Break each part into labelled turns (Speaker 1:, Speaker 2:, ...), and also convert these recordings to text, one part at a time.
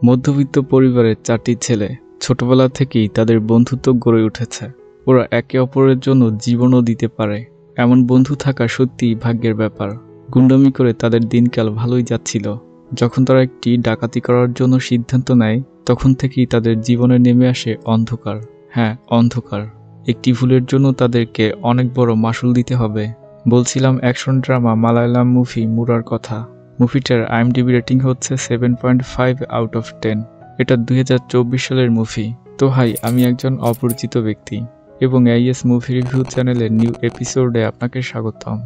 Speaker 1: মধ্যবিত্ত পরিবারের 4টি ছেলে ছোটবেলা থেকেই তাদের বন্ধুত্ব গড়ে উঠেছে। ওরা একে অপরের জন্য জীবনও দিতে পারে। এমন বন্ধু থাকা সত্যিই ভাগ্যের ব্যাপার। গুন্ডামি করে তাদের দিনকাল ভালোই যাচ্ছিল। যখন তারা একটি ডাকাতি করার জন্য সিদ্ধান্ত নেয়, তখন থেকেই তাদের জীবনে নেমে আসে অন্ধকার। হ্যাঁ, অন্ধকার। একটি ভুলের জন্য তাদেরকে অনেক বড় মাশুল দিতে হবে। বলছিলাম অ্যাকশন ড্রামা মালায়ালাম মুভি মুরার কথা। মুভিটার IMDb রেটিং হচ্ছে 7.5 আউট অফ 10। এটা 2024 সালের মুভি। তো হাই, আমি একজন অপরিচিত ব্যক্তি এবং AIS মুভি রিভিউ চ্যানেলের নিউ এপিসোডে আপনাকে স্বাগতম।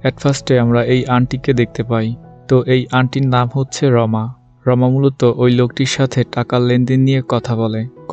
Speaker 1: অ্যাট ফার্স্টে আমরা এই আন্টিকে দেখতে পাই। তো এই আন্টির নাম হচ্ছে রমা। রমা মূলত ওই লোকটির সাথে টাকার লেনদেন নিয়ে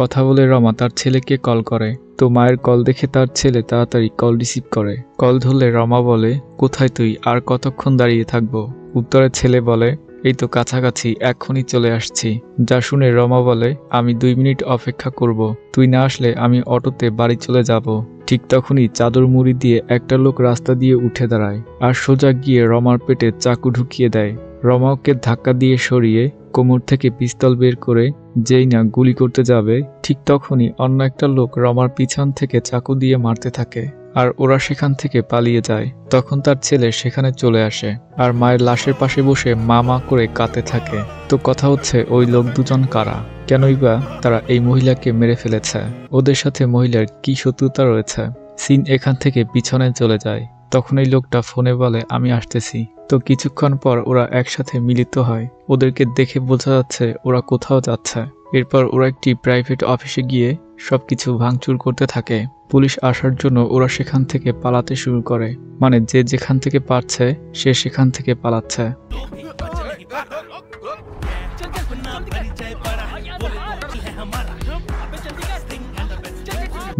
Speaker 1: কথা বলে রমা তার ছেলেকে কল করে। তো মায়ের কল দেখে তার ছেলে তাড়াতাড়ি কল রিসিভ করে। কল ধরলে রমা বলে, কোথায় তুই, আর কতক্ষণ দাঁড়িয়ে থাকবো? উত্তরে ছেলে বলে, এই তো কাছাকাছি, এক্ষুনি চলে আসছি। যা শুনে রমা বলে, আমি 2 মিনিট অপেক্ষা করব, তুই না আসলে আমি অটোতে বাড়ি চলে যাব। ঠিক তখনই চাদর মুড়ি দিয়ে একটা লোক রাস্তা দিয়ে উঠে দাঁড়ায় আর সোজা গিয়ে রমার পেটে চাকু ঢুকিয়ে দেয়। রমা ওকে ধাক্কা দিয়ে সরিয়ে কোমর থেকে পিস্তল বের করে যেই না গুলি করতে যাবে, ঠিক তখনই অন্য একটা লোক রমার পিছন থেকে চাকু দিয়ে মারতে থাকে আর ওরা সেখান থেকে পালিয়ে যায়। তখন তার ছেলে সেখানে চলে আসে আর মায়ের লাশের পাশে বসে মা মা করে কাঁদতে থাকে। তো কথা হচ্ছে, ওই লোক দুজন কারা, কেনই বা তারা এই মহিলাকে মেরে ফেলেছে? ওদের সাথে মহিলার কি শত্রুতা রয়েছে? সিন এখান থেকে পিছনে চলে যায়। তখন এই লোকটা ফোনে বলে, আমি আসতেছি। তো কিছুক্ষণ পর ওরা একসাথে মিলিত হয়। ওদেরকে দেখে বোঝা যাচ্ছে ওরা কোথাও যাচ্ছে। এরপর ওরা একটি প্রাইভেট অফিসে গিয়ে সবকিছু ভাঙচুর করতে থাকে। পুলিশ আসার জন্য ওরা সেখান থেকে পালাতে শুরু করে। মানে যে যেখান থেকে পারছে সে সেখান থেকে পালাচ্ছে।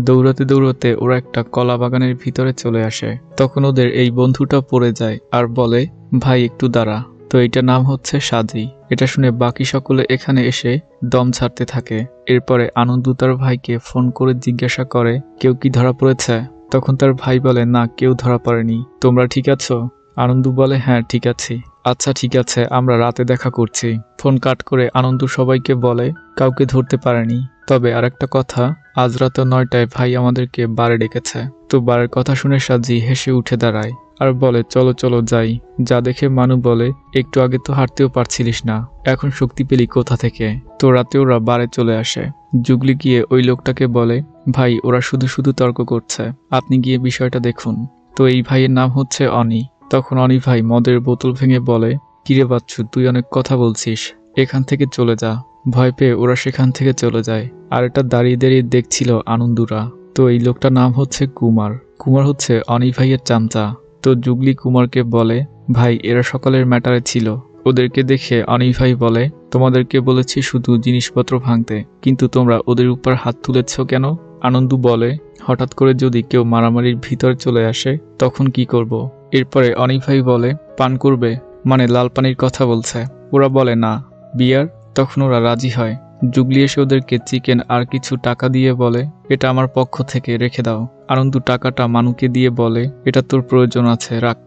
Speaker 1: দৌড়াতে দৌড়াতে ওরা একটা কলা বাগানের ভিতরে চলে আসে। তখন ওদের এই বন্ধুটা পড়ে যায় আর বলে, ভাই একটু দাঁড়া। তো এইটার নাম হচ্ছে সাজি। এটা শুনে বাকি সকলে এখানে এসে দম ছাড়তে থাকে। এরপরে আনন্দ তার ভাইকে ফোন করে জিজ্ঞাসা করে, কেউ কি ধরা পড়েছে? তখন তার ভাই বলে, না, কেউ ধরা পড়েনি। তোমরা ঠিক আছো? আনন্দ বলে, হ্যাঁ ঠিক আছি। আচ্ছা ঠিক আছে, আমরা রাতে দেখা করছি। ফোন কাট করে আনন্দ সবাইকে বলে, কাউকে ধরতে পারেনি। তবে আরেকটা কথা, আজ রাত 9টায় ভাই আমাদেরকে বারে ডেকেছে। তো বারের কথা শুনে সাজি হেসে উঠে দাঁড়ায় আর বলে, চলো চলো যাই। যা দেখে মানু বলে, একটু আগে তো হাঁটতেও পারছিলিস না, এখন শক্তি পেলি কোথা থেকে? তো রাতে ওরা বারে চলে আসে। জুগলি গিয়ে ওই লোকটাকে বলে, ভাই ওরা শুধু শুধু তর্ক করছে, আপনি গিয়ে বিষয়টা দেখুন। তো এই ভাইয়ের নাম হচ্ছে অনি। তখন অনি ভাই মদের বোতল ভেঙে বলে, কিরে বাচ্চু, তুই অনেক কথা বলছিস, এখান থেকে চলে যা। ভয় পেয়ে ওরা সেখান থেকে চলে যায়। আর এটা দাঁড়িয়ে দাঁড়িয়ে দেখছিল আনন্দুরা। তো এই লোকটার নাম হচ্ছে কুমার। কুমার হচ্ছে অনি ভাইয়ের চামচা। তো জুগলি কুমারকে বলে, ভাই এরা সকালের ম্যাটারে ছিল। ওদেরকে দেখে অনি ভাই বলে, তোমাদেরকে বলেছি শুধু জিনিসপত্র ভাঙতে, কিন্তু তোমরা ওদের উপর হাত তুলেছ কেন? আনন্দু বলে, হঠাৎ করে যদি কেউ মারামারির ভিতর চলে আসে তখন কি করব? এরপরে অনি ভাই বলে, পান করবে? মানে লাল পানির কথা বলছে। ওরা বলে, না, বিয়ার। তখন ওরা রাজি হয়। জুগলি এসে ওদেরকে চিকেন আর কিছু টাকা দিয়ে বলে, এটা আমার পক্ষ থেকে রেখে দাও। আনন্দু টাকাটা মানুকে দিয়ে বলে, এটা তোর প্রয়োজন আছে, রাখ।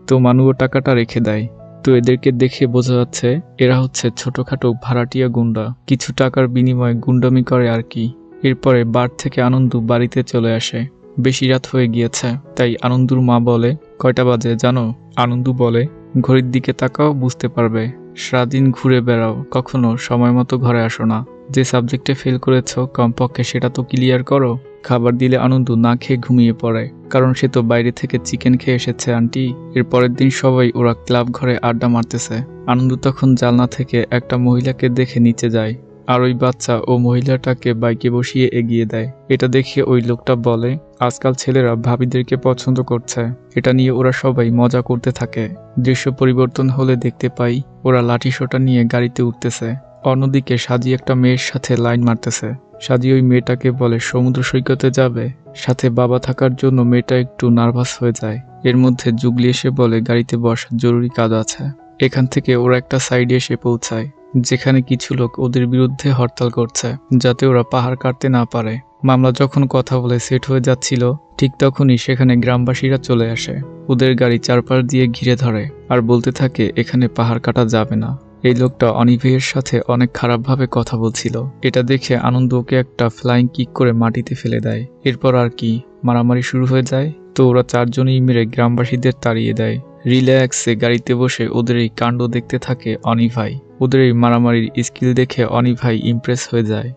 Speaker 1: তো মানুও টাকাটা রেখে দেয়। তো এদেরকে দেখে বোঝা যাচ্ছে এরা হচ্ছে ছোটখাটো ভাড়াটিয়া গুন্ডা, কিছু টাকার বিনিময়ে গুন্ডামি করে আর কি। এরপরে বার থেকে আনন্দু বাড়িতে চলে আসে। বেশি রাত হয়ে গিয়েছে, তাই আনন্দুর মা বলে, কয়টা বাজে জানো? আনন্দু বলে, ঘড়ির দিকে তাকাও, বুঝতে পারবে। সারাদিন ঘুরে বেড়াও, কখনো সময় মতো ঘরে আসো না। যে সাবজেক্টে ফেল করেছ কমপক্ষে সেটা তো ক্লিয়ার করো। খাবার দিলে আনন্দ না খেয়ে ঘুমিয়ে পড়ে, কারণ সে তো বাইরে থেকে চিকেন খেয়ে এসেছে আন্টি। এর পরের দিন সবাই ওরা ক্লাব ঘরে আড্ডা মারতেছে। আনন্দ তখন জানলা থেকে একটা মহিলাকে দেখে নিচে যায় আর ওই বাচ্চা ও মহিলাটাকে বাইকে বসিয়ে এগিয়ে দেয়। এটা দেখে ওই লোকটা বলে, আজকাল ছেলেরা ভাবিদেরকে পছন্দ করছে। এটা নিয়ে ওরা সবাই মজা করতে থাকে। দৃশ্য পরিবর্তন হলে দেখতে পাই ওরা লাঠি সোটা নিয়ে গাড়িতে উঠতেছে। অন্যদিকে সাজি একটা মেয়ের সাথে লাইন মারতেছে। সাজি ওই মেয়েটাকে বলে সমুদ্র সৈকতে যাবে। সাথে বাবা থাকার জন্য মেয়েটা একটু নার্ভাস হয়ে যায়। এর মধ্যে জুগলি এসে বলে, গাড়িতে বস, জরুরি কাজ আছে। এখান থেকে ওরা একটা সাইডে এসে পৌঁছায়, যেখানে কিছু লোক ওদের বিরুদ্ধে হরতাল করছে যাতে ওরা পাহাড় কাটতে না পারে। মামলা যখন কথা বলে সেট হয়ে যাচ্ছিল, ঠিক তখনই সেখানে গ্রামবাসীরা চলে আসে। ওদের গাড়ি চারপাশ দিয়ে ঘিরে ধরে আর বলতে থাকে এখানে পাহাড় কাটা যাবে না। এই লোকটা অনিভাইয়ের সাথে অনেক খারাপভাবে কথা বলছিল। এটা দেখে আনন্দ ওকে একটা ফ্লাইং কিক করে মাটিতে ফেলে দেয়। এরপর আর কি, মারামারি শুরু হয়ে যায়। তো ওরা চারজনই মেরে গ্রামবাসীদের তাড়িয়ে দেয়। রিল্যাক্সে গাড়িতে বসে ওদের এই কাণ্ড দেখতে থাকে অনিভাই। ওদের এই মারামারির স্কিল দেখে অনিভাই ইমপ্রেস হয়ে যায়।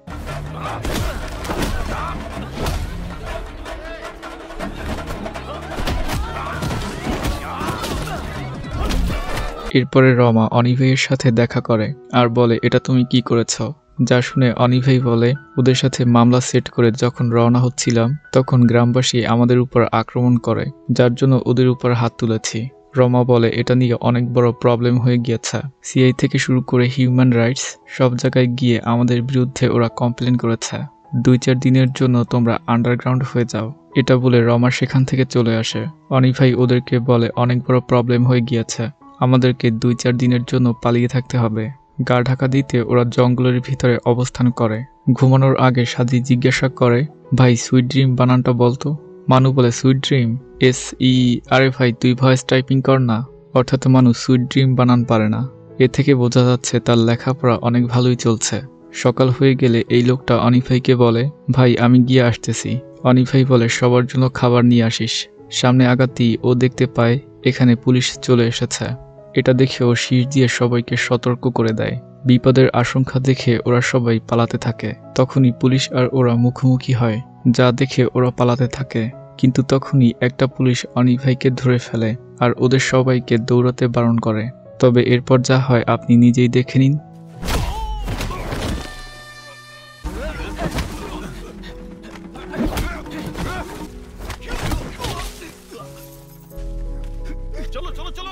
Speaker 1: এরপরে রমা অনিভাইয়ের সাথে দেখা করে আর বলে, এটা তুমি কি করেছ? যা শুনে অনিভাই বলে, ওদের সাথে মামলা সেট করে যখন রওনা হচ্ছিলাম তখন গ্রামবাসী আমাদের উপর আক্রমণ করে, যার জন্য ওদের উপর হাত তুলেছি। রমা বলে, এটা নিয়ে অনেক বড় প্রবলেম হয়ে গিয়েছে। সিআই থেকে শুরু করে হিউম্যান রাইটস সব জায়গায় গিয়ে আমাদের বিরুদ্ধে ওরা কমপ্লেন করেছে। 2-4 দিনের জন্য তোমরা আন্ডারগ্রাউন্ড হয়ে যাও। এটা বলে রমা সেখান থেকে চলে আসে। অনিভাই ওদেরকে বলে, অনেক বড় প্রবলেম হয়ে গিয়েছে, আমাদেরকে 2-4 দিনের জন্য পালিয়ে থাকতে হবে। গা ঢাকা দিতে ওরা জঙ্গলের ভিতরে অবস্থান করে। ঘুমানোর আগে সাজি জিজ্ঞাসা করে, ভাই সুইট ড্রিম বানানটা বলতো। মানু বলে, সুইট ড্রিম? আরে ভাই তুই ভয়েস টাইপিং কর না। অর্থাৎ মানু সুইট ড্রিম বানান পারে না। এ থেকে বোঝা যাচ্ছে তার লেখাপড়া অনেক ভালোই চলছে। সকাল হয়ে গেলে এই লোকটা অনিভাইকে বলে, ভাই আমি গিয়ে আসতেছি। অনিভাই বলে, সবার জন্য খাবার নিয়ে আসিস। সামনে আগাতেই ও দেখতে পায় এখানে পুলিশ চলে এসেছে। এটা দেখে ও শীষ দিয়ে সবাইকে সতর্ক করে দেয়। বিপদের আশঙ্কা দেখে ওরা সবাই পালাতে থাকে। তখনই পুলিশ আর ওরা মুখোমুখি হয়, যা দেখে ওরা পালাতে থাকে। কিন্তু তখনই একটা পুলিশ অনিভাইকে ধরে ফেলে আর ওদের সবাইকে দৌড়াতে বারণ করে। তবে এরপর যা হয় আপনি নিজেই দেখে নিন।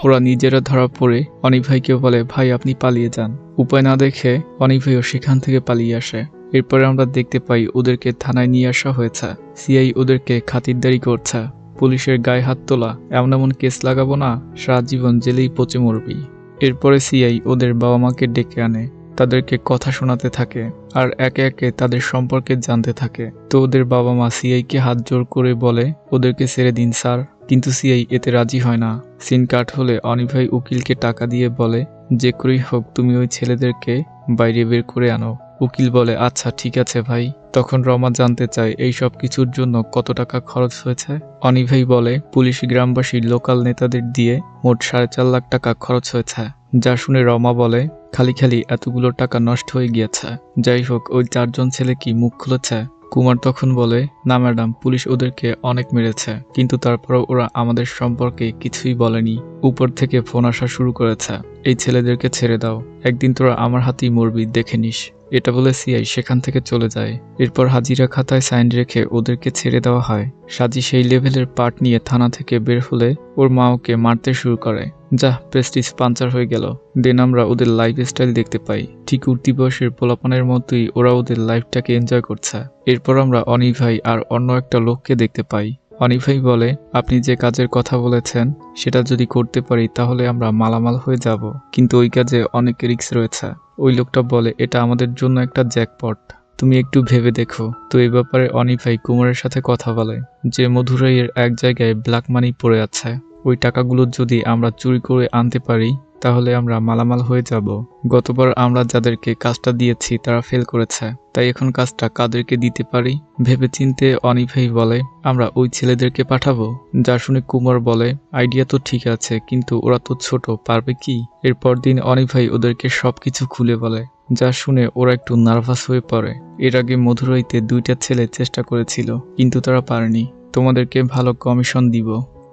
Speaker 1: ওরা নিজেরা ধরা পড়ে অনিভাইকে বলে, ভাই আপনি পালিয়ে যান। উপায় না দেখে অনিভাইও সেখান থেকে পালিয়ে আসে। এরপরে আমরা দেখতে পাই ওদেরকে থানায় নিয়ে আসা হয়েছে। সিআই ওদেরকে খাতিরদারি করছে। পুলিশের গায়ে হাত তোলা, এমন এমন কেস লাগাবো না, সারা জীবন জেলেই পচে মরবি। এরপরে সিআই ওদের বাবা মাকে ডেকে আনে, তাদেরকে কথা শোনাতে থাকে আর একে একে তাদের সম্পর্কে জানতে থাকে। তো ওদের বাবা মা সিআইকে হাত জোর করে বলে, ওদেরকে ছেড়ে দিন স্যার। কিন্তু সিআই এতে রাজি হয় না। সিন কাট হলে অনিভাই উকিলকে টাকা দিয়ে বলে, যে করেই হোক তুমি ওই ছেলেদেরকে বাইরে বের করে আনো। উকিল বলে, আচ্ছা ঠিক আছে ভাই। তখন রমা জানতে চায় এই সব কিছুর জন্য কত টাকা খরচ হয়েছে। অনিভাই বলে, পুলিশ গ্রামবাসী লোকাল নেতাদের দিয়ে মোট 4.5 লাখ টাকা খরচ হয়েছে। যা শুনে রমা বলে, খালি খালি এতগুলো টাকা নষ্ট হয়ে গিয়েছে। যাই হোক, ওই 4 জন ছেলে কি মুখ খুলেছে? কুমার তখন বলে, না ম্যাডাম, পুলিশ ওদেরকে অনেক মেরেছে, কিন্তু তারপরও ওরা আমাদের সম্পর্কে কিছুই বলেনি। উপর থেকে ফোন আসা শুরু করেছে, এই ছেলেদেরকে ছেড়ে দাও, একদিন তোরা আমার হাতেই মরবি, দেখে নিস। এটা বলে সিআই সেখান থেকে চলে যায়। এরপর হাজিরা খাতায় সাইন রেখে ওদেরকে ছেড়ে দেওয়া হয়। সাজি সেই লেভেলের পার্ট নিয়ে থানা থেকে বের হলে ওর মা ওকে মারতে শুরু করে। যা, প্রেস্টিজ পাঞ্চার হয়ে গেল। দেন আমরা ওদের লাইফ স্টাইল দেখতে পাই। ঠিক উঠতি বয়সের পোলাপানের মতোই ওরা ওদের লাইফটাকে এনজয় করছে। এরপর আমরা অনিভাই আর অন্য একটা লোককে দেখতে পাই। অনিভাই বলে, আপনি যে কাজের কথা বলেছেন সেটা যদি করতে পারি তাহলে আমরা মালামাল হয়ে যাব, কিন্তু ওই কাজে অনেক রিস্ক রয়েছে। ওই লোকটা বলে, এটা আমাদের জন্য একটা জ্যাকপট, তুমি একটু ভেবে দেখো। তো এই ব্যাপারে অনিভাই কুমারের সাথে কথা বলে যে মধুরাইয়ের এক জায়গায় ব্ল্যাক মানি পড়ে আছে। ওই টাকাগুলো যদি আমরা চুরি করে আনতে পারি তাহলে আমরা মালামাল হয়ে যাব। গতবার আমরা যাদেরকে কাজটা দিয়েছি তারা ফেল করেছে, তাই এখন কাজটা কাদেরকে দিতে পারি ভেবে চিনতে অনিভাই বলে, আমরা ওই ছেলেদেরকে পাঠাবো। যা শুনে কুমার বলে, আইডিয়া তো ঠিক আছে, কিন্তু ওরা তো ছোট, পারবে কি? এরপর দিন অনিভাই ওদেরকে সবকিছু খুলে বলে। যা শুনে ওরা একটু নার্ভাস হয়ে পড়ে। এর আগে মধুরাইতে 2টা ছেলে চেষ্টা করেছিল, কিন্তু তারা পারেনি। তোমাদেরকে ভালো কমিশন দিব।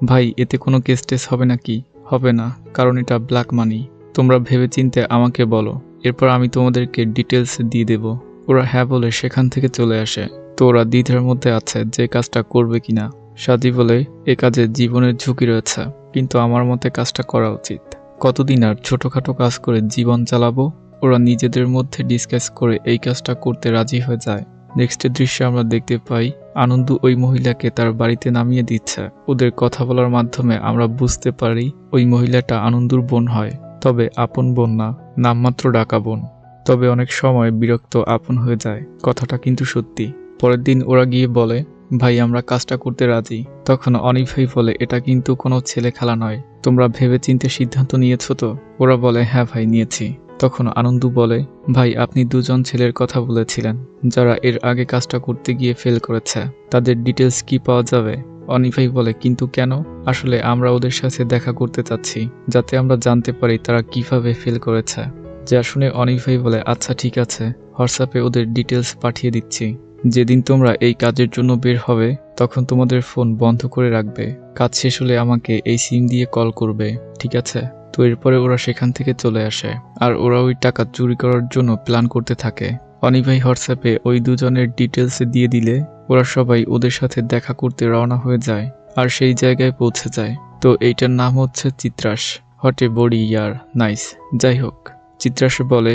Speaker 1: ভাই, এতে কোনো কেস টেস হবে নাকি? হবে না, কারণ এটা ব্ল্যাক মানি। তোমরা ভেবে চিনতে আমাকে বলো, এরপর আমি তোমাদেরকে ডিটেলস দিয়ে দেব। ওরা হ্যাঁ বলে সেখান থেকে চলে আসে। তো ওরা দ্বিধার মধ্যে আছে যে কাজটা করবে কিনা। সাজি বলে, এ কাজে জীবনের ঝুঁকি রয়েছে, কিন্তু আমার মতে কাজটা করা উচিত। কতদিন আর ছোটখাটো কাজ করে জীবন চালাবো? ওরা নিজেদের মধ্যে ডিসকাস করে এই কাজটা করতে রাজি হয়ে যায়। নেক্সটের দৃশ্যে আমরা দেখতে পাই আনন্দ ওই মহিলাকে তার বাড়িতে নামিয়ে দিচ্ছে। ওদের কথা বলার মাধ্যমে আমরা বুঝতে পারি ওই মহিলাটা আনন্দর বোন হয়, তবে আপন বোন না, নামমাত্র ডাকা বোন। তবে অনেক সময় বিরক্ত আপন হয়ে যায়, কথাটা কিন্তু সত্যি। পরের দিন ওরা গিয়ে বলে, ভাই আমরা কাজটা করতে রাজি। তখন অনিভাই বলে, এটা কিন্তু কোনো ছেলে খেলা নয়, তোমরা ভেবে চিন্তে সিদ্ধান্ত নিয়েছো তো? ওরা বলে, হ্যাঁ ভাই নিয়েছি। তখন আনন্দু বলে, ভাই আপনি দুজন ছেলের কথা বলেছিলেন যারা এর আগে কাজটা করতে গিয়ে ফেল করেছে, তাদের ডিটেলস কি পাওয়া যাবে? অনি ভাই বলে, কিন্তু কেন? আসলে আমরা ওদের সাথে দেখা করতে চাচ্ছি, যাতে আমরা জানতে পারি তারা কিভাবে ফেল করেছে। যা শুনে অনি ভাই বলে, আচ্ছা ঠিক আছে, হোয়াটসঅ্যাপে ওদের ডিটেলস পাঠিয়ে দিচ্ছি। যেদিন তোমরা এই কাজের জন্য বের হবে তখন তোমাদের ফোন বন্ধ করে রাখবে। কাজ শেষ হলে আমাকে এই সিম দিয়ে কল করবে, ঠিক আছে? তো এরপরে ওরা সেখান থেকে চলে আসে আর ওরা ওই টাকা চুরি করার জন্য প্ল্যান করতে থাকে। অনি ভাই হোয়াটসঅ্যাপে ওই দুজনের ডিটেলস দিয়ে দিলে ওরা সবাই ওদের সাথে দেখা করতে রওনা হয়ে যায় আর সেই জায়গায় পৌঁছে যায়। তো এইটার নাম হচ্ছে চিত্রাস। হট এ বডি ইয়ার, নাইস। যাই হোক, চিত্রাস বলে,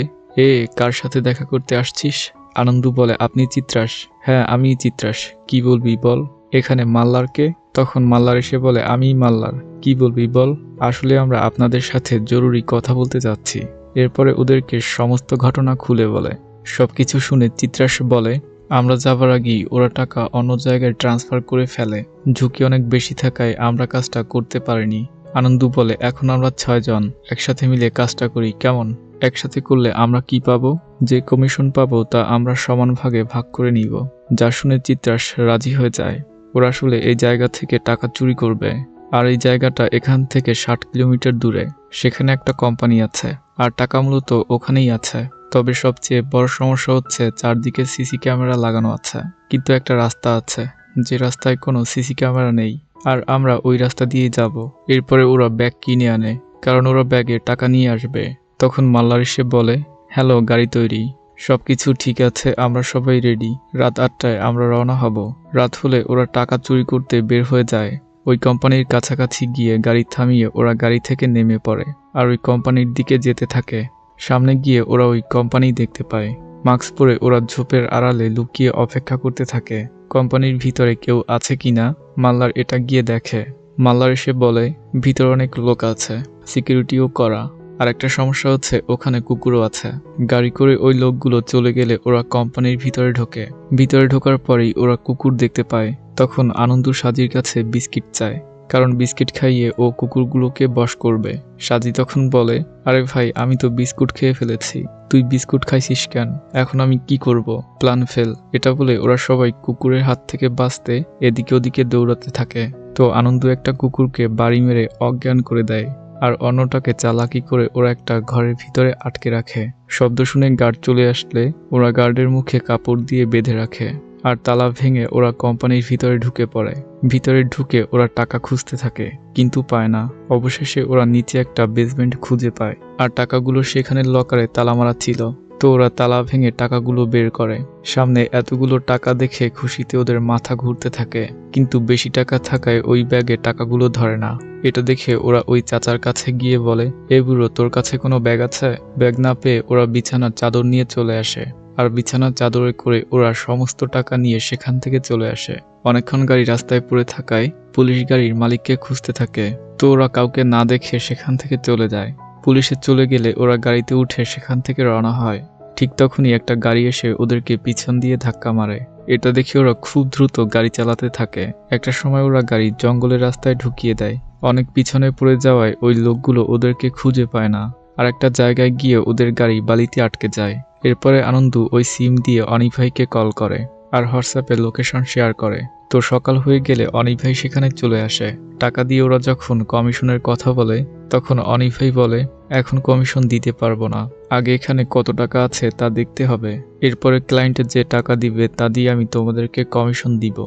Speaker 1: কার সাথে দেখা করতে আসছিস? আনন্দু বলে, আপনি চিত্রাস? হ্যাঁ আমি চিত্রাস, কি বলবি বল। এখানে মাল্লারকে? তখন মাল্লার এসে বলে, আমি মাল্লার, কি বলবি বল। আসলে আমরা আপনাদের সাথে জরুরি কথা বলতে যাচ্ছি। এরপরে ওদেরকে সমস্ত ঘটনা খুলে বলে। সবকিছু শুনে চিত্রাস বলে, আমরা যাবার আগেই ওরা টাকা অন্য জায়গায় ট্রান্সফার করে ফেলে, ঝুঁকি অনেক বেশি থাকায় আমরা কাজটা করতে পারিনি। আনন্দু বলে, এখন আমরা 6 জন একসাথে মিলে কাজটা করি, কেমন? একসাথে করলে আমরা কি পাবো? যে কমিশন পাবো তা আমরা সমান ভাগে ভাগ করে নিব। যা শুনে চিত্রাস রাজি হয়ে যায়। ওরা আসলে এই জায়গা থেকে টাকা চুরি করবে আর এই জায়গাটা এখান থেকে 60 কিলোমিটার দূরে। সেখানে একটা কোম্পানি আছে আর টাকা মূলত ওখানেই আছে। তবে সবচেয়ে বড় সমস্যা হচ্ছে চারদিকে সিসি ক্যামেরা লাগানো আছে, কিন্তু একটা রাস্তা আছে যে রাস্তায় কোনো সিসি ক্যামেরা নেই আর আমরা ওই রাস্তা দিয়েই যাব। এরপরে ওরা ব্যাগ কিনে আনে, কারণ ওরা ব্যাগে টাকা নিয়ে আসবে। তখন মাল্লার এসে বলে, হ্যালো, গাড়ি তৈরি, সবকিছু ঠিক আছে, আমরা সবাই রেডি, রাত 8টায় আমরা রওনা হব। রাত হলে ওরা টাকা চুরি করতে বের হয়ে যায়। ওই কোম্পানির কাছাকাছি গিয়ে গাড়ি থামিয়ে ওরা গাড়ি থেকে নেমে পড়ে আর ওই কোম্পানির দিকে যেতে থাকে। সামনে গিয়ে ওরা ওই কোম্পানি দেখতে পায়। মাস্ক পরে ওরা ঝোপের আড়ালে লুকিয়ে অপেক্ষা করতে থাকে কোম্পানির ভিতরে কেউ আছে কিনা। মাল্লার এটা গিয়ে দেখে। মাল্লার এসে বলে, ভিতরে অনেক লোক আছে, সিকিউরিটিও করা, আর একটা সমস্যা হচ্ছে ওখানে কুকুরও আছে। গাড়ি করে ওই লোকগুলো চলে গেলে ওরা কোম্পানির ভিতরে ঢোকে। ভিতরে ঢোকার পরেই ওরা কুকুর দেখতে পায়। তখন আনন্দু সাজির কাছে বিস্কিট চায়, কারণ বিস্কিট খাইয়ে ও কুকুরগুলোকে বশ করবে। সাজি তখন বলে, আরে ভাই, আমি তো বিস্কুট খেয়ে ফেলেছি, তুই বিস্কুট খাইছিস কেন? এখন আমি কি করব? Plan fail. এটা বলে ওরা সবাই কুকুরের হাত থেকে বাঁচতে এদিকে ওদিকে দৌড়াতে থাকে। তো আনন্দু একটা কুকুরকে বাড়ি মেরে অজ্ঞান করে দেয় আর অন্যটাকে চালাকি করে ওরা একটা ঘরের ভিতরে আটকে রাখে। শব্দ শুনে গার্ড চলে আসলে ওরা গার্ডের মুখে কাপড় দিয়ে বেঁধে রাখে আর তালা ভেঙে ওরা কোম্পানির ভিতরে ঢুকে পড়ে। ভিতরে ঢুকে ওরা টাকা খুঁজতে থাকে, কিন্তু পায় না। অবশেষে ওরা নিচে একটা বেসমেন্ট খুঁজে পায় আর টাকাগুলো সেখানে লকারে তালা মারা ছিল। তো ওরা তালা ভেঙে টাকাগুলো বের করে। সামনে এতগুলো টাকা দেখে খুশিতে ওদের মাথা ঘুরতে থাকে, কিন্তু বেশি টাকা থাকায় ওই ব্যাগে টাকাগুলো ধরে না। এটা দেখে ওরা ওই চাচার কাছে গিয়ে বলে, এ বুড়ো, তোর কাছে কোনো ব্যাগ আছে? ব্যাগ না পেয়ে ওরা বিছানার চাদর নিয়ে চলে আসে আর বিছানার চাদরে করে ওরা সমস্ত টাকা নিয়ে সেখান থেকে চলে আসে। অনেকক্ষণ গাড়ি রাস্তায় পড়ে থাকায় পুলিশ গাড়ির মালিককে খুঁজতে থাকে। তো ওরা কাউকে না দেখে সেখান থেকে চলে যায়। পুলিশে চলে গেলে ওরা গাড়িতে উঠে সেখান থেকে রওনা হয়। ঠিক তখনই একটা গাড়ি এসে ওদেরকে পিছন দিয়ে ধাক্কা মারে। এটা দেখে ওরা খুব দ্রুত গাড়ি চালাতে থাকে। একটা সময় ওরা গাড়ি জঙ্গলের রাস্তায় ঢুকিয়ে দেয়। অনেক পিছনে পড়ে যাওয়ায় ওই লোকগুলো ওদেরকে খুঁজে পায় না আর একটা জায়গায় গিয়ে ওদের গাড়ি বালিতে আটকে যায়। এরপরে আনন্দু ওই সিম দিয়ে অনিক ভাইকে কল করে আর হোয়াটসঅ্যাপে লোকেশন শেয়ার করে। তো সকাল হয়ে গেলে অনিক ভাই সেখানে চলে আসে। টাকা দিয়ে ওরা যখন কমিশনের কথা বলে তখন অনিক ভাই বলে, এখন কমিশন দিতে পারবো না, আগে এখানে কত টাকা আছে তা দেখতে হবে। এরপরে ক্লায়েন্টের যে টাকা দিবে তা দিয়ে আমি তোমাদেরকে কমিশন দিব।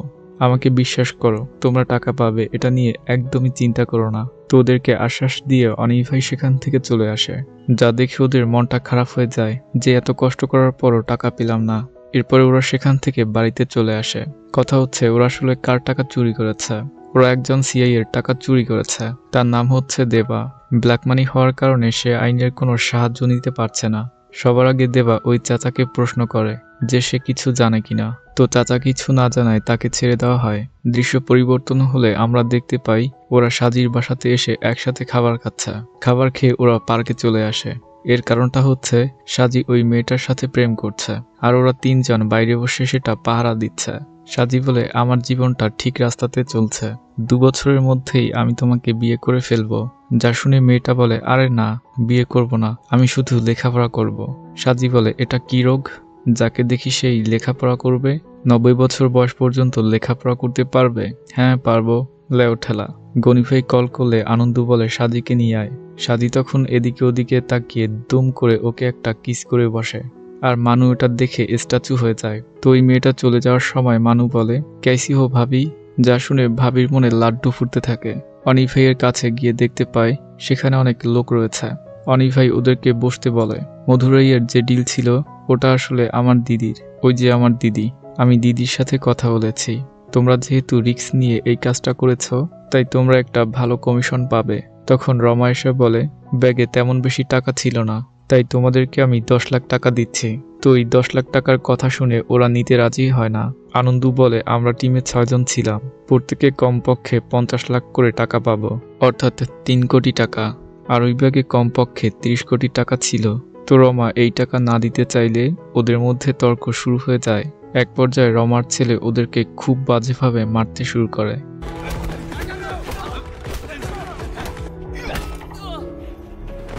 Speaker 1: আমাকে বিশ্বাস করো, তোমরা টাকা পাবে, এটা নিয়ে একদমই চিন্তা করো না। তো ওদেরকে আশ্বাস দিয়ে অনিক ভাই সেখান থেকে চলে আসে। যা দেখে ওদের মনটা খারাপ হয়ে যায় যে এত কষ্ট করার পরও টাকা পেলাম না। এরপরে ওরা সেখান থেকে বাড়িতে চলে আসে। কথা হচ্ছে ওরা আসলে কার টাকা চুরি করেছে। ওরা একজন সিআই এর টাকা চুরি করেছে। তার নাম হচ্ছে দেবা। ব্ল্যাক মানি হওয়ার কারণে সে আইনের কোনো সাহায্য নিতে পারছে না। সবার আগে দেবা ওই চাচাকে প্রশ্ন করে যে সে কিছু জানে কিনা। তো চাচা কিছু না জানায় তাকে ছেড়ে দেওয়া হয়। দৃশ্য পরিবর্তন হলে আমরা দেখতে পাই ওরা সাজির বাসাতে এসে একসাথে খাবার খাচ্ছে। খাবার খেয়ে ওরা পার্কে চলে আসে। এর কারণটা হচ্ছে সাজি ওই মেয়েটার সাথে প্রেম করছে আর ওরা 3 জন বাইরে বসে সেটা পাহারা দিচ্ছে। সাজি বলে, আমার জীবনটা ঠিক রাস্তাতে চলছে, 2 বছরের মধ্যেই আমি তোমাকে বিয়ে করে ফেলবো। যা শুনে মেয়েটা বলে, আরে না, বিয়ে করব না, আমি শুধু লেখাপড়া করব। সাজি বলে, এটা কি রোগ? যাকে দেখি সেই লেখাপড়া করবে? 90 বছর বয়স পর্যন্ত লেখাপড়া করতে পারবে? হ্যাঁ পারবো, লেও ঠেলা। গনিফাই কল করলে আনন্দ বলে, সাজিকে নিয়ে আয়। সাজি তখন এদিকে ওদিকে তাকিয়ে দুম করে ওকে একটা কিস করে বসে। আর মানু এটা দেখে স্ট্যাচু হয়ে যায়। তো ওই মেয়েটা চলে যাওয়ার সময় মানু বলে, ক্যাসি হো ভাবি? যা শুনে ভাবির মনে লাড্ডু ফুটতে থাকে। অনিভাইয়ের কাছে গিয়ে দেখতে পায় সেখানে অনেক লোক রয়েছে। অনিভাই ওদেরকে বসতে বলে। মধুরাইয়ের যে ডিল ছিল ওটা আসলে আমার দিদির। ওই যে আমার দিদি, আমি দিদির সাথে কথা বলেছি। তোমরা যেহেতু রিস্ক নিয়ে এই কাজটা করেছ, তাই তোমরা একটা ভালো কমিশন পাবে। তখন রমা এসে বলে, ব্যাগে তেমন বেশি টাকা ছিল না, তাই তোমাদেরকে আমি 10 লাখ টাকা দিচ্ছি। তো এই 10 লাখ টাকার কথা শুনে ওরা নিতে রাজি হয় না। আনন্দু বলে, আমরা টিমে 6 জন ছিলাম, প্রত্যেকে কমপক্ষে 50 লাখ করে টাকা পাবো, অর্থাৎ 3 কোটি টাকা। আর ওই ব্যাগে কমপক্ষে 30 কোটি টাকা ছিল। তো রমা এই টাকা না দিতে চাইলে ওদের মধ্যে তর্ক শুরু হয়ে যায়। এক পর্যায়ে রমার ছেলে ওদেরকে খুব বাজেভাবে মারতে শুরু করে।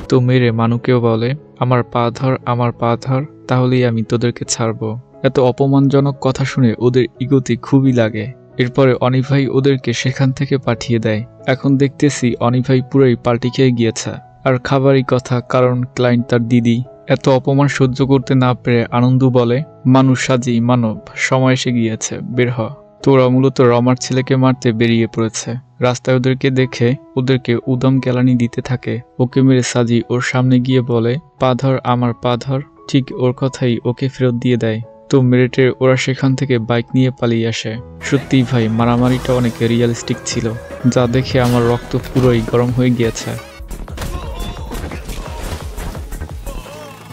Speaker 1: তো মেরে মানুকেও বলে, আমার পা ধর, আমার পা ধর, তাহলেই আমি তোদেরকে ছাড়বো। এত অপমানজনক কথা শুনে ওদের ইগোতে খুবই লাগে। এরপরে অনিভাই ওদেরকে সেখান থেকে পাঠিয়ে দেয়। এখন দেখতেছি অনিভাই পুরোই পাল্টি খেয়ে গিয়েছে। আর খাবারই কথা, কারণ ক্লায়েন্ট তার দিদি। এত অপমান সহ্য করতে না পেরে আনন্দু বলে, মানুষ সাজি মানব, সময় এসে গিয়েছে, বের হ। তোরা মূলত রমার ছেলেকে মারতে বেরিয়ে পড়েছে। রাস্তায় ওদেরকে দেখে ওদেরকে উদম কেলানি দিতে থাকে। ওকে মেরে সাজি ওর সামনে গিয়ে বলে, পা ধর, আমার পা ধর। ঠিক ওর কথাই ওকে ফেরত দিয়ে দেয়। তো মেরেটে ওরা সেখান থেকে বাইক নিয়ে পালিয়ে আসে। সত্যিই ভাই, মারামারিটা অনেক রিয়েলিস্টিক ছিল, যা দেখে আমার রক্ত পুরোই গরম হয়ে গিয়েছে।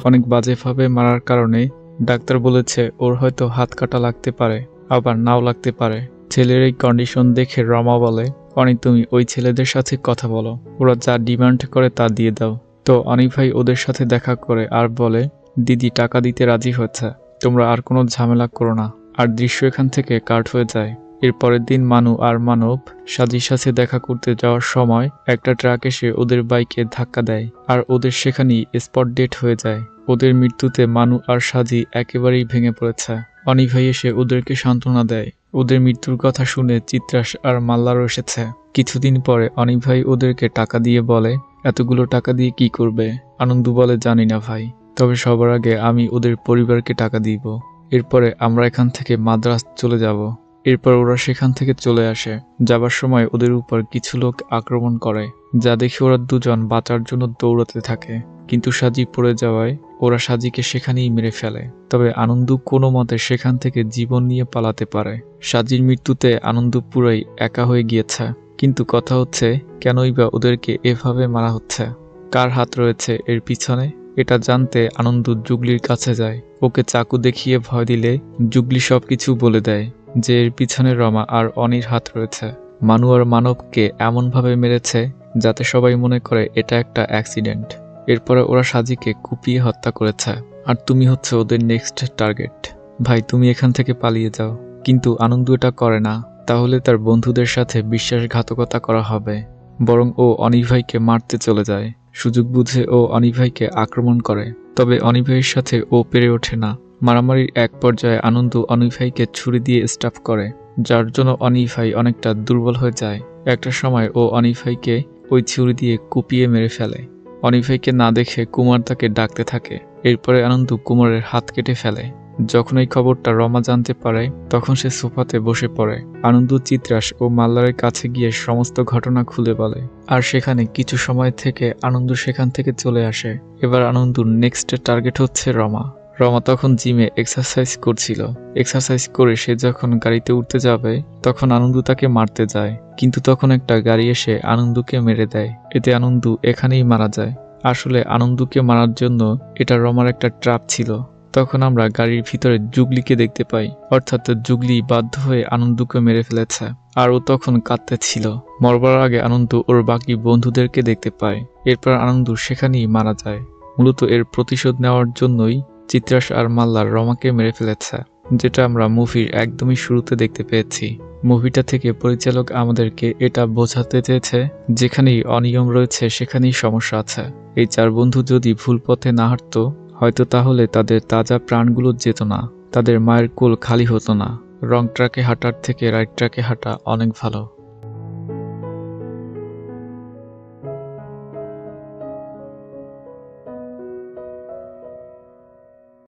Speaker 1: অনেক বাজেভাবে মারার কারণে ডাক্তার বলেছে ওর হয়তো হাত কাটা লাগতে পারে, আবার নাও লাগতে পারে। ছেলের এই কন্ডিশন দেখে রমা বলে, অনি তুমি ওই ছেলেদের সাথে কথা বলো, ওরা যা ডিমান্ড করে তা দিয়ে দাও। তো অনি ভাই ওদের সাথে দেখা করে আর বলে, দিদি টাকা দিতে রাজি হয়েছে, তোমরা আর কোনো ঝামেলা করো না। আর দৃশ্য এখান থেকে কাট হয়ে যায়। এর পরের দিন মানু আর মানব সাজির সাথে দেখা করতে যাওয়ার সময় একটা ট্রাক এসে ওদের বাইকে ধাক্কা দেয়, আর ওদের সেখানেই স্পট ডেট হয়ে যায়। ওদের মৃত্যুতে মানু আর সাজি একেবারেই ভেঙে পড়েছে। অনি ভাই এসে ওদেরকে সান্ত্বনা দেয়। ওদের মৃত্যুর কথা শুনে চিত্রাস আর মাল্লারও এসেছে। কিছুদিন পরে অনি ভাই ওদেরকে টাকা দিয়ে বলে, এতগুলো টাকা দিয়ে কি করবে? আনন্দু বলে, জানি না ভাই, তবে সবার আগে আমি ওদের পরিবারকে টাকা দিব। এরপরে আমরা এখান থেকে মাদ্রাজ চলে যাব। এরপর ওরা সেখান থেকে চলে আসে। যাবার সময় ওদের উপর কিছু লোক আক্রমণ করে, যা দেখে ওরা দুজন বাঁচার জন্য দৌড়াতে থাকে। কিন্তু সাজি পড়ে যাওয়ায় ওরা সাজিকে সেখানেই মেরে ফেলে। তবে আনন্দু কোনো মতে সেখান থেকে জীবন নিয়ে পালাতে পারে। সাজির মৃত্যুতে আনন্দু পুরাই একা হয়ে গিয়েছে। কিন্তু কথা হচ্ছে, কেনই বা ওদেরকে এভাবে মারা হচ্ছে? কার হাত রয়েছে এর পিছনে? এটা জানতে আনন্দু জুগলির কাছে যায়। ওকে চাকু দেখিয়ে ভয় দিলে জুগলি সবকিছু বলে দেয় যে এর পিছনে রমা আর অনির হাত রয়েছে। মানু আর মানবকে এমনভাবে মেরেছে যাতে সবাই মনে করে এটা একটা অ্যাক্সিডেন্ট। এরপরে ওরা সাজিকে কুপিয়ে হত্যা করেছে। আর তুমি হচ্ছে ওদের নেক্সট টার্গেট। ভাই, তুমি এখান থেকে পালিয়ে যাও। কিন্তু আনন্দ এটা করে না, তাহলে তার বন্ধুদের সাথে বিশ্বাসঘাতকতা করা হবে। বরং ও অনিভাইকে মারতে চলে যায়। সুযোগ বুঝে ও অনিভাইকে আক্রমণ করে, তবে অনিভাইয়ের সাথে ও পেরে ওঠে না। মারামারির এক পর্যায়ে আনন্দ অনিভাইকে ছুরি দিয়ে স্টাফ করে, যার জন্য অনিভাই অনেকটা দুর্বল হয়ে যায়। একটা সময় ও অনিভাইকে ওই ছুরি দিয়ে কুপিয়ে মেরে ফেলে। অনিভাইকে না দেখে কুমার তাকে ডাকতে থাকে। এরপরে আনন্দ কুমারের হাত কেটে ফেলে। যখন এই খবরটা রমা জানতে পারে, তখন সে সোফাতে বসে পড়ে। আনন্দ চিত্রাস ও মাল্লারের কাছে গিয়ে সমস্ত ঘটনা খুলে বলে। আর সেখানে কিছু সময় থেকে আনন্দ সেখান থেকে চলে আসে। এবার আনন্দর নেক্সট টার্গেট হচ্ছে রমা। রমা তখন জিমে এক্সারসাইজ করছিল। এক্সারসাইজ করে সে যখন গাড়িতে উঠতে যাবে, তখন আনন্দ তাকে মারতে যায়। কিন্তু তখন একটা গাড়ি এসে আনন্দকে মেরে দেয়। এতে আনন্দ এখানেই মারা যায়। আসলে আনন্দকে মারার জন্য এটা রমার একটা ট্র্যাপ ছিল। তখন আমরা গাড়ির ভিতরে জুগলিকে দেখতে পাই, অর্থাৎ জুগলি বাধ্য হয়ে আনন্দকে মেরে ফেলেছে। আর ও তখন কাঁদতেছিল। মরবার আগে আনন্দ ওর বাকি বন্ধুদেরকে দেখতে পায়। এরপর আনন্দ সেখানেই মারা যায়। মূলত এর প্রতিশোধ নেওয়ার জন্যই চিত্রাস আর মাল্লার রমাকে মেরে ফেলেছে, যেটা আমরা মুভির একদমই শুরুতে দেখতে পেয়েছি। মুভিটা থেকে পরিচালক আমাদেরকে এটা বোঝাতে চেয়েছে, যেখানেই অনিয়ম রয়েছে সেখানেই সমস্যা আছে। এই 4 বন্ধু যদি ভুল পথে না হাঁটতো, হয়তো তাহলে তাদের তাজা প্রাণগুলো যেত না, তাদের মায়ের কোল খালি হতো না। রং ট্র্যাকে হাঁটার থেকে রাইট ট্র্যাকে হাঁটা অনেক ভালো।